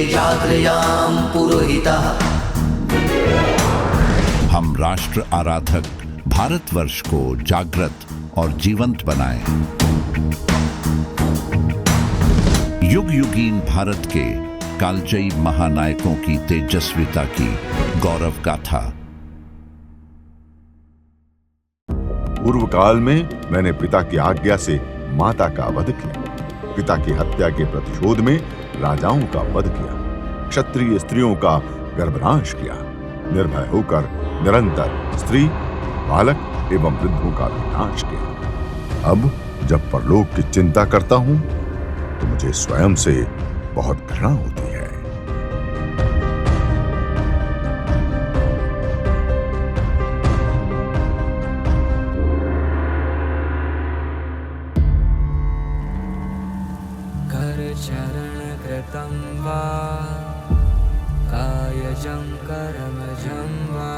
जाग्रयाम पुरोहितः। हम राष्ट्र आराधक भारतवर्ष को जागृत और जीवंत बनाएं। युग युगीन भारत के कालजयी महानायकों की तेजस्विता की गौरव गाथा। पूर्व काल में मैंने पिता की आज्ञा से माता का वध किया, पिता की हत्या के प्रतिशोध में राजाओं का वध किया, क्षत्रिय स्त्रियों का गर्भनाश किया, निर्भय होकर निरंतर स्त्री, बालक एवं वृद्धों का विनाश किया। अब जब परलोक की चिंता करता हूं तो मुझे स्वयं से बहुत घृणा होती है। चरण कृतं वा कायजं कर्मजं वा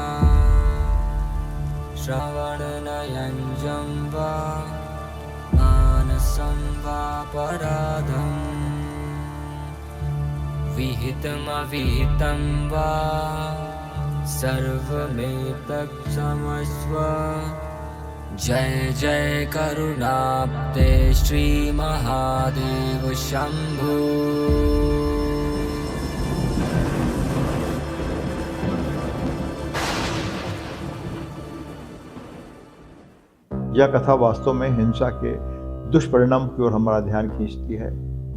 श्रवणनयनजं वा मानसं वा पराधं विहितमविहितं वा सर्वमेतत् क्षमस्व। जय जय करुणाब्दे श्री महादेव शंभो। यह कथा वास्तव में हिंसा के दुष्परिणाम की ओर हमारा ध्यान खींचती है।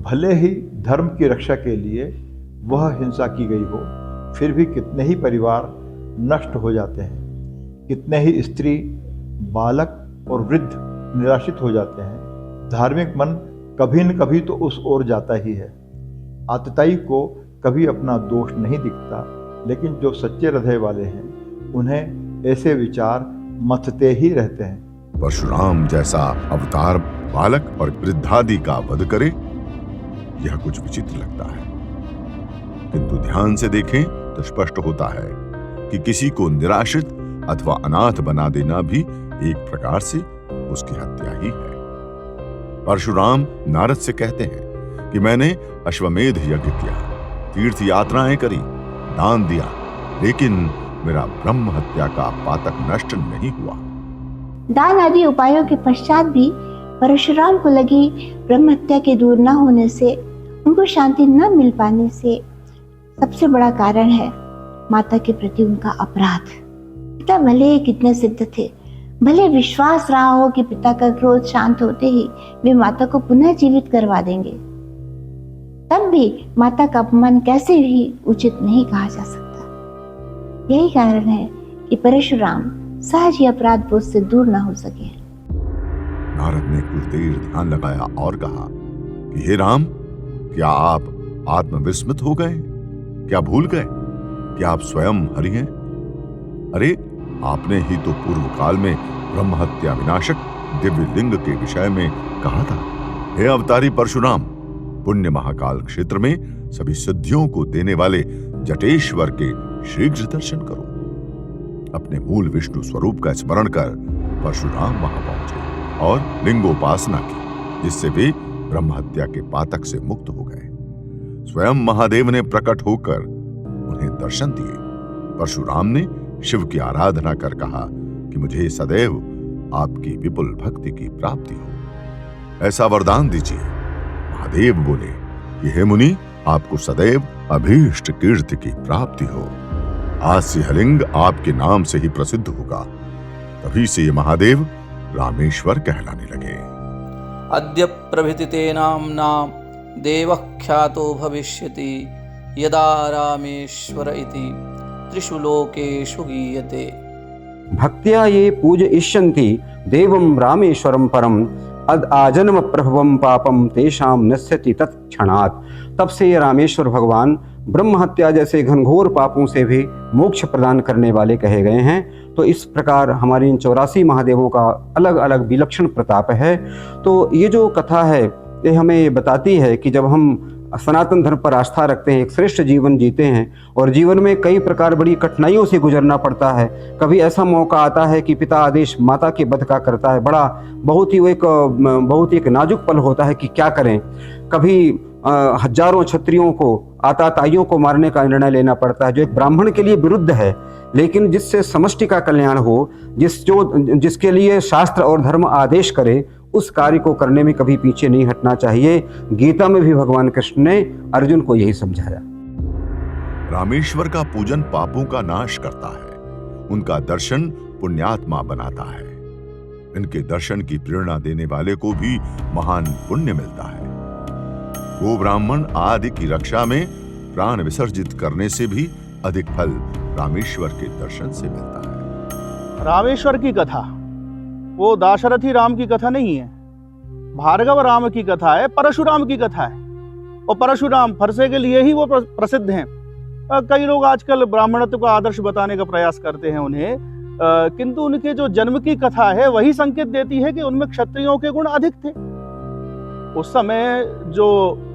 भले ही धर्म की रक्षा के लिए वह हिंसा की गई हो, फिर भी कितने ही परिवार नष्ट हो जाते हैं, कितने ही स्त्री, बालक और वृद्ध निराशित हो जाते हैं। धार्मिक मन कभी न कभी तो उस ओर जाता ही है। आतताई को कभी अपना दोष नहीं दिखता, लेकिन जो सच्चे हृदय वाले हैं उन्हें ऐसे विचार मथते ही रहते हैं। परशुराम जैसा अवतार बालक और वृद्धादि का वध करे, यह कुछ विचित्र लगता है, किंतु ध्यान से देखें तो स्पष्ट होता है कि किसी को निराश्रित अथवा अनाथ बना देना भी एक प्रकार से उसकी हत्या ही है। परशुराम नारद से कहते हैं कि मैंने अश्वमेध यज्ञ किया, तीर्थ यात्राएं करी, दान दिया, लेकिन मेरा ब्रह्म हत्या का पातक नष्ट नहीं हुआ। दान आदि उपायों के पश्चात भी परशुराम को लगी ब्रह्म हत्या के दूर न होने से, उनको शांति न मिल पाने से सबसे बड़ा कारण है माता के प्रति उनका अपराध। पिता भले कितने सिद्ध थे, भले विश्वास रहा हो कि पिता का क्रोध शांत होते ही वे माता को पुनः जीवित करवा देंगे, तब भी माता का अपमान कैसे भी उचित नहीं कहा जा सकता। यही कारण है कि परशुराम सहज ही अपराध बोध से दूर न हो सके। नारद ने कुछ देर ध्यान लगाया और कहा कि हे राम, क्या आप आत्मविस्मृत हो गए? क्या भूल गए कि आप स्वयं हरि हैं? अरे, आपने ही तो पूर्व काल में ब्रह्म हत्या विनाशक दिव्य लिंग के विषय में कहा था। हे अवतारी परशुराम, पुण्य महाकाल क्षेत्र में सभी सिद्धियों को देने वाले जटेश्वर के शीघ्र दर्शन करो। अपने मूल विष्णु स्वरूप का स्मरण कर परशुराम वहां पहुंचे और लिंगोपासना की, जिससे वे ब्रह्म हत्या के पातक से मुक्त हो गए। स्वयं महादेव ने प्रकट होकर उन्हें दर्शन दिए। परशुराम ने शिव की आराधना कर कहा कि मुझे सदैव आपकी विपुल भक्ति की प्राप्ति हो, ऐसा वरदान दीजिए। महादेव बोले कि हे मुनि, आपको सदैव अभीष्ट कीर्ति की प्राप्ति हो। आज से हलिंग आपके नाम से ही प्रसिद्ध होगा। तभी से ये महादेव रामेश्वर कहलाने लगे। अद्य प्रभृति ते नाम्ना देवः ख्यातो भविष्यति, यदा रामेश्वर इति त्रिषु लोकेषु गीयते। भक्त्या ये पूजयिष्यन्ति देवं रामेश्वरं परम, अद आजन्म प्रभवं पापम तेषाम नश्यति तत्क्षणात्। तब से ये रामेश्वर भगवान ब्रह्म हत्या जैसे घनघोर पापों से भी मोक्ष प्रदान करने वाले कहे गए हैं। तो इस प्रकार हमारे इन 84 महादेवों का अलग अलग विलक्षण प्रताप है। तो ये जो कथा है ये हमें बताती है कि जब हम सनातन धर्म पर आस्था रखते हैं, एक श्रेष्ठ जीवन जीते हैं और जीवन में कई प्रकार बड़ी कठिनाइयों से गुजरना पड़ता है। कभी ऐसा मौका आता है कि पिता आदेश माता के वध का करता है, बहुत ही एक नाजुक पल होता है कि क्या करें। कभी हजारों क्षत्रियों को, आताताइयों को मारने का निर्णय लेना पड़ता है, जो एक ब्राह्मण के लिए विरुद्ध है, लेकिन जिससे समष्टि का कल्याण हो, जिसके लिए शास्त्र और धर्म आदेश करे, उस कार्य को करने में कभी पीछे नहीं हटना चाहिए। गीता में भी भगवान कृष्ण ने अर्जुन को यही समझाया। रामेश्वर का पूजन पापों का नाश करता है, उनका दर्शन पुण्यात्मा बनाता है। इनके दर्शन की प्रेरणा देने वाले को भी महान पुण्य मिलता है। वो ब्राह्मण आदि की रक्षा में प्राण विसर्जित करने से भी अधिक फल रामेश्वर के दर्शन से मिलता है। रामेश्वर की कथा वो दाशरथी राम की कथा नहीं है, भार्गव राम की कथा है, परशुराम की कथा है। और परशुराम फरसे के लिए ही वो प्रसिद्ध हैं। कई लोग आजकल ब्राह्मणत्व का आदर्श बताने का प्रयास करते हैं उन्हें, किंतु उनके जो जन्म की कथा है वही संकेत देती है कि उनमें क्षत्रियों के गुण अधिक थे। उस समय जो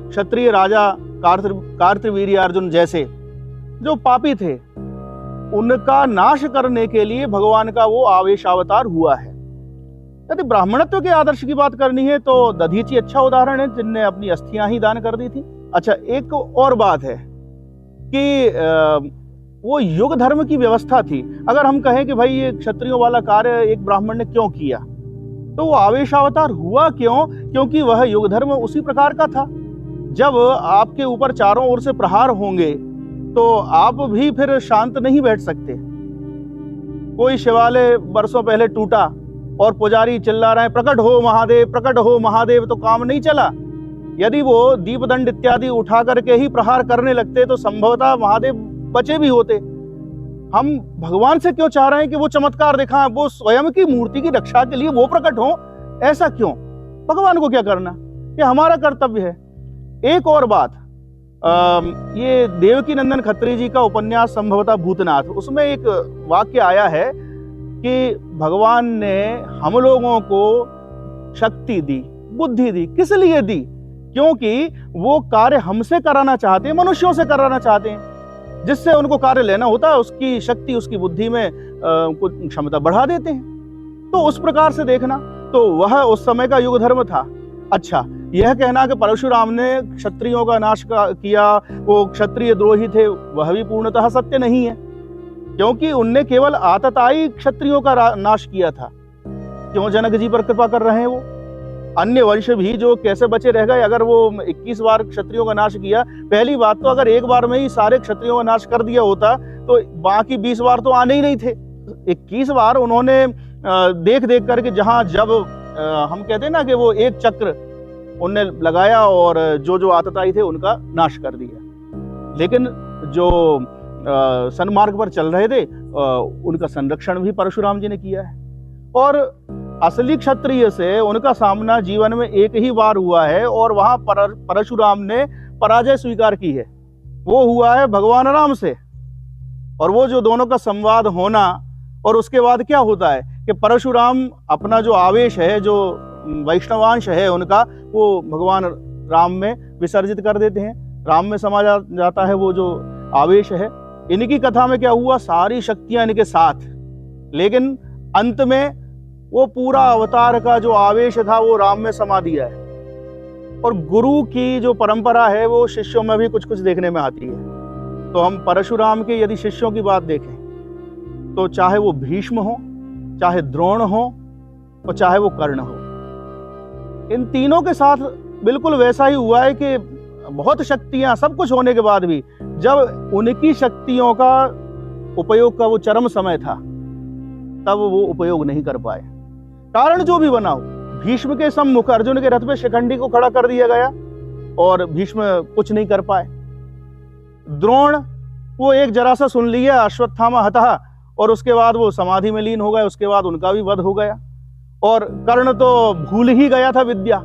क्षत्रिय राजा कार्तवीर्यार्जुन जैसे जो पापी थे, उनका नाश करने के लिए भगवान का वो आवेशावतार हुआ है। यदि ब्राह्मणत्व के आदर्श की बात करनी है तो दधीची अच्छा उदाहरण है, जिनने अपनी अस्थियां ही दान कर दी थी। अच्छा, एक और बात है कि वो युग धर्म की व्यवस्था थी। अगर हम कहें कि भाई ये क्षत्रियों वाला कार्य एक ब्राह्मण ने क्यों किया, तो वो आवेशावतार हुआ क्यों? क्योंकि वह युग धर्म उसी प्रकार का था। जब आपके ऊपर चारों ओर से प्रहार होंगे तो आप भी फिर शांत नहीं बैठ सकते। कोई शिवालय वर्षों पहले टूटा और पुजारी चिल्ला रहे हैं प्रकट हो महादेव, प्रकट हो महादेव, तो काम नहीं चला। यदि वो दीपदंड इत्यादि उठा करके ही प्रहार करने लगते तो संभवतः महादेव बचे भी होते। हम भगवान से क्यों चाह रहे हैं कि वो चमत्कार दिखाएं, वो स्वयं की मूर्ति की रक्षा के लिए वो प्रकट हो? ऐसा क्यों? भगवान को क्या करना, ये हमारा कर्तव्य है। एक और बात, ये देवकी नंदन खत्री जी का उपन्यास संभवतः भूतनाथ, उसमें एक वाक्य आया है कि भगवान ने हम लोगों को शक्ति दी, बुद्धि दी। किस लिए दी? क्योंकि वो कार्य हमसे कराना चाहते हैं, मनुष्यों से कराना चाहते हैं। जिससे उनको कार्य लेना होता है उसकी शक्ति, उसकी बुद्धि में कुछ क्षमता बढ़ा देते हैं। तो उस प्रकार से देखना, तो वह उस समय का युग धर्म था। अच्छा, यह कहना कि परशुराम ने क्षत्रियों का नाश किया, वो क्षत्रिय द्रोही थे, वह भी पूर्णतः सत्य नहीं है। क्योंकि उनने केवल आतताई क्षत्रियों का नाश किया था। क्यों जनक जी पर कृपा कर रहे हैं वो? अन्य वंश भी जो कैसे बचे रह गए। अगर वो 21 बार क्षत्रियों का नाश किया, पहली बात तो अगर एक बार में ही सारे क्षत्रियों का नाश कर दिया होता तो बाकी 20 बार तो आने ही नहीं थे। 21 बार उन्होंने देख देख करके, जहां जब हम कहते हैं ना कि वो एक चक्र उनने लगाया और जो जो आतताई थे उनका नाश कर दिया। लेकिन जो सन्मार्ग पर चल रहे थे उनका संरक्षण भी परशुराम जी ने किया है। और असली क्षत्रिय से उनका सामना जीवन में एक ही बार हुआ है और वहां परशुराम ने पराजय स्वीकार की है। वो हुआ है भगवान राम से। और वो जो दोनों का संवाद होना, और उसके बाद क्या होता है कि परशुराम अपना जो आवेश है, जो वैष्णवांश है उनका, वो भगवान राम में विसर्जित कर देते हैं। राम में समा जाता है वो जो आवेश है। इनकी कथा में क्या हुआ? सारी शक्तियां इनके साथ, लेकिन अंत में वो पूरा अवतार का जो आवेश था वो राम में समा दिया है। और गुरु की जो परंपरा है वो शिष्यों में भी कुछ कुछ देखने में आती है। तो हम परशुराम के यदि शिष्यों की बात देखें तो चाहे वो भीष्म हो, चाहे द्रोण हो और चाहे वो कर्ण हो, इन तीनों के साथ बिल्कुल वैसा ही हुआ है कि बहुत शक्तियां, सब कुछ होने के बाद भी जब उनकी शक्तियों का उपयोग का वो चरम समय था तब वो उपयोग नहीं कर पाए। कारण जो भी बना हो, भीष्म के सम्मुख अर्जुन के रथ पे शिखंडी को खड़ा कर दिया गया और भीष्म कुछ नहीं कर पाए। द्रोण वो एक जरा सा सुन लिया, अश्वत्थामा हतः, और उसके बाद वो समाधि में लीन हो गए। उसके बाद उनका भी वध हो गया। और कर्ण तो भूल ही गया था विद्या।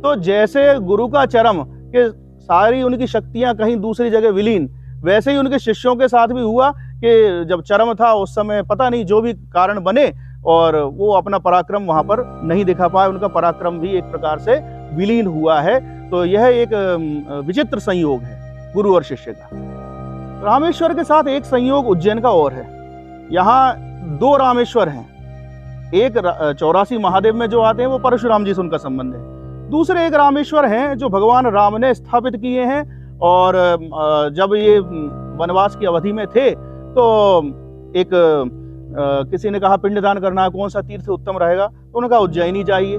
तो जैसे गुरु का चरम कि सारी उनकी शक्तियां कहीं दूसरी जगह विलीन, वैसे ही उनके शिष्यों के साथ भी हुआ कि जब चरम था उस समय पता नहीं जो भी कारण बने और वो अपना पराक्रम वहां पर नहीं दिखा पाए। उनका पराक्रम भी एक प्रकार से विलीन हुआ है। तो यह एक विचित्र संयोग है गुरु और शिष्य का। रामेश्वर के साथ एक संयोग उज्जैन का और है। यहाँ 2 रामेश्वर हैं। एक 84 महादेव में जो आते हैं वो परशुराम जी से उनका संबंध है। दूसरे एक रामेश्वर हैं जो भगवान राम ने स्थापित किए हैं, और जब ये वनवास की अवधि में थे तो एक किसी ने कहा पिंडदान करना, कौन सा तीर्थ उत्तम रहेगा, तो उन्होंने कहा उज्जैनी चाहिए।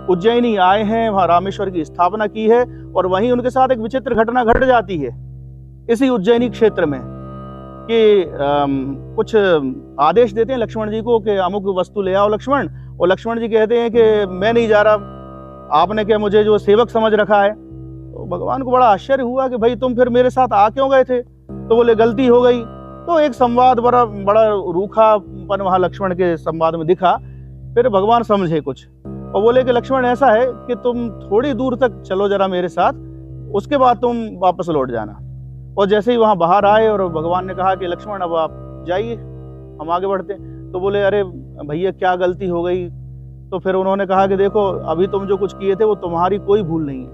उज्जैनी आए हैं, वहाँ रामेश्वर की स्थापना की है, और वहीं उनके साथ एक विचित्र घटना घट जाती है इसी उज्जैनी क्षेत्र में कि कुछ आदेश देते हैं लक्ष्मण जी को कि अमुक वस्तु ले आओ लक्ष्मण, और लक्ष्मण जी कहते हैं कि मैं नहीं जा रहा, आपने क्या मुझे जो सेवक समझ रखा है। तो भगवान को बड़ा आश्चर्य हुआ कि भाई तुम फिर मेरे साथ आ क्यों गए थे, तो बोले गलती हो गई। तो एक संवाद बड़ा रूखापन वहाँ लक्ष्मण के संवाद में दिखा। फिर भगवान समझे कुछ और बोले कि लक्ष्मण ऐसा है कि तुम थोड़ी दूर तक चलो जरा मेरे साथ, उसके बाद तुम वापस लौट जाना। और जैसे ही वहाँ बाहर आए और भगवान ने कहा कि लक्ष्मण अब आप जाइए, हम आगे बढ़ते हैं, तो बोले अरे भैया क्या गलती हो गई। तो फिर उन्होंने कहा कि देखो अभी तुम जो कुछ किए थे वो तुम्हारी कोई भूल नहीं है,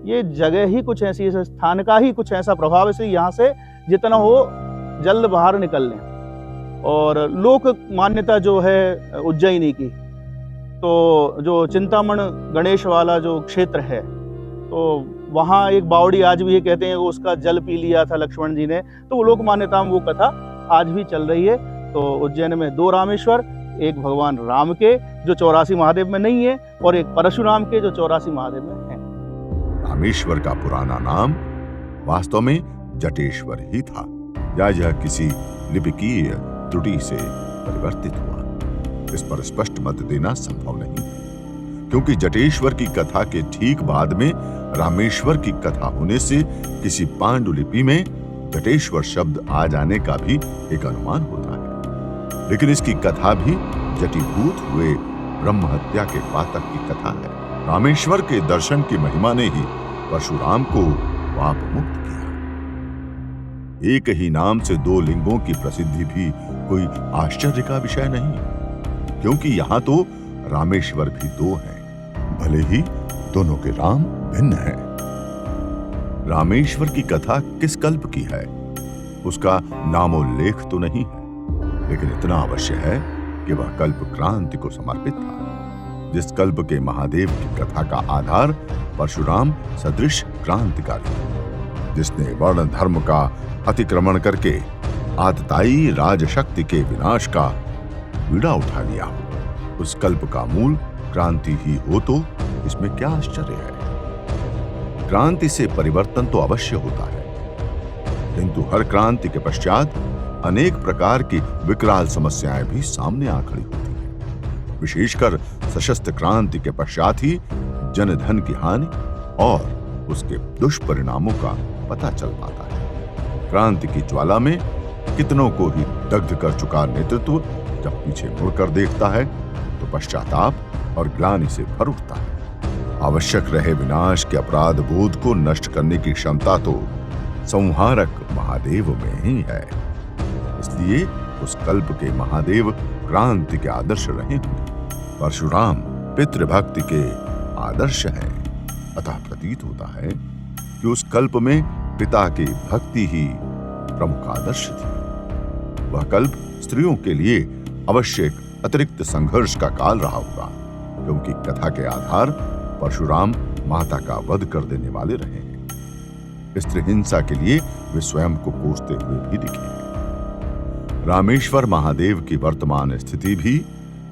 ये जगह ही कुछ ऐसी, इस स्थान का ही कुछ ऐसा प्रभाव है, इसलिए यहाँ से जितना हो जल्द बाहर निकल लें। और लोक मान्यता जो है उज्जैनी की, तो जो चिंतामण गणेश वाला जो क्षेत्र है, तो वहाँ एक बावड़ी आज भी है, कहते हैं वो उसका जल पी लिया था लक्ष्मण जी ने, तो वो लोक मान्यता में वो कथा आज भी चल रही है। तो उज्जैन में 2 रामेश्वर, एक भगवान राम के जो 84 महादेव में नहीं है, और एक परशुराम के जो 84 महादेव में है। रामेश्वर का पुराना नाम वास्तव में जटेश्वर ही था, या यह किसी लिपिकीय त्रुटि से परिवर्तित हुआ, इस पर स्पष्ट मत देना संभव नहीं, क्योंकि जटेश्वर की कथा के ठीक बाद में रामेश्वर की कथा होने से किसी पांडुलिपि में जटेश्वर शब्द आ जाने का भी एक अनुमान होता है। लेकिन इसकी कथा भी जटीभूत हुए ब्रह्म हत्या के पातक की कथा है। रामेश्वर के दर्शन की महिमा ने ही परशुराम को पाप मुक्त किया। एक ही नाम से 2 लिंगों की प्रसिद्धि भी कोई आश्चर्य का विषय नहीं, क्योंकि यहाँ तो रामेश्वर भी 2 हैं, भले ही दोनों के राम भिन्न हैं। रामेश्वर की कथा किस कल्प की है उसका नामोल्लेख तो नहीं है, लेकिन इतना अवश्य है कि वह कल्प क्रांति को समर्पित था, जिस कल्प के महादेव की कथा का आधार परशुराम सदृश क्रांतिकारी, जिसने वर्ण धर्म का अतिक्रमण करके आतताई राजशक्ति के विनाश का बीड़ा उठा लिया हो, उस कल्प का मूल क्रांति ही हो तो इसमें क्या आश्चर्य है। क्रांति से परिवर्तन तो अवश्य होता है, किंतु हर क्रांति के पश्चात अनेक प्रकार की विकराल समस्याएं भी सामने आ खड़ी होती हैं। विशेषकर सशस्त्र क्रांति के पश्चात ही जनधन की हानि और उसके दुष्परिणामों का पता चल पाता है। क्रांति की ज्वाला में कितनों को ही दग्ध कर चुका नेतृत्व जब पीछे मुड़कर देखता है तो पश्चाताप और ग्लानि से भर उठता है। आवश्यक रहे विनाश के अपराध बोध को नष्ट करने की क्षमता तो संहारक महादेव में ही है, इसलिए उस कल्प के महादेव क्रांति के आदर्श रहे होंगे। परशुराम पितृभक्ति के आदर्श हैं, अतः प्रतीत होता है कि उस कल्प में पिता की भक्ति ही प्रमुख आदर्श थी। वह कल्प स्त्रियों के लिए अवश्य अतिरिक्त संघर्ष का काल रहा होगा, क्योंकि कथा के आधार परशुराम माता का वध कर देने वाले रहे हैं। स्त्री हिंसा के लिए वे स्वयं को कोसते हुए भी दिखे हैं। रामेश्वर महादेव की वर्तमान स्थिति भी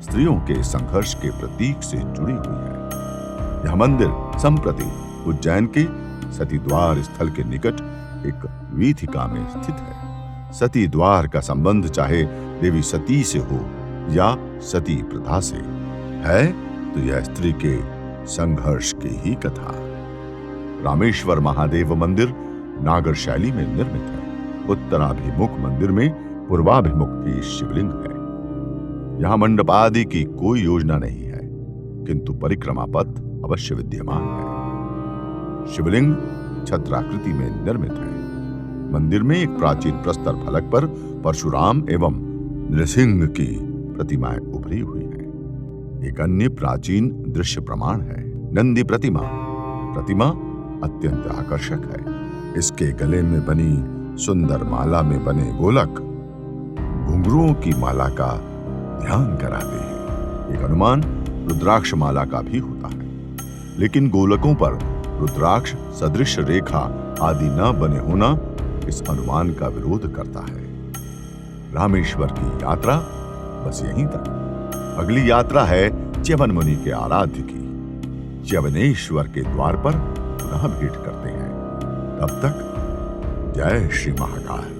स्त्रियों के संघर्ष के प्रतीक से जुड़ी हुई है। यह मंदिर संप्रति उज्जैन के सती द्वार स्थल के निकट एक वीथिका में स्थित है। सती द्वार का संबंध चाहे देवी सती से हो या सती प्रथा से है, तो यह स्त्री के संघर्ष की ही कथा। रामेश्वर महादेव मंदिर नागर शैली में निर्मित है। उत्तराभिमुख मंदिर में पूर्वाभिमुख भी शिवलिंग है। यहाँ मंडप आदि की कोई योजना नहीं है, किंतु परिक्रमा पथ अवश्य विद्यमान है। शिवलिंग छत्राकृति में निर्मित है। मंदिर में एक प्राचीन प्रस्तर फलक पर परशुराम एवं नृसिंह की प्रतिमाएं उभरी हुई हैं। एक अन्य प्राचीन दृश्य प्रमाण है नंदी प्रतिमा। प्रतिमा अत्यंत आकर्षक है। इसके गले में बनी सुंदर माला में बने गोलक घुंघरुओं की माला का ध्यान कराते हैं। एक अनुमान रुद्राक्ष माला का भी होता है। लेकिन गोलकों पर रुद्राक्ष सदृश रेखा आदि न बने होना इस अनुमान का विरोध करता है। रामेश्वर की यात्रा बस यहीं तक। अगली यात्रा है च्यवन मुनि के आराध्य की। च्यवनेश्वर के द्वार पर पुनः भेंट करते हैं। तब तक जय श्री महाकाल।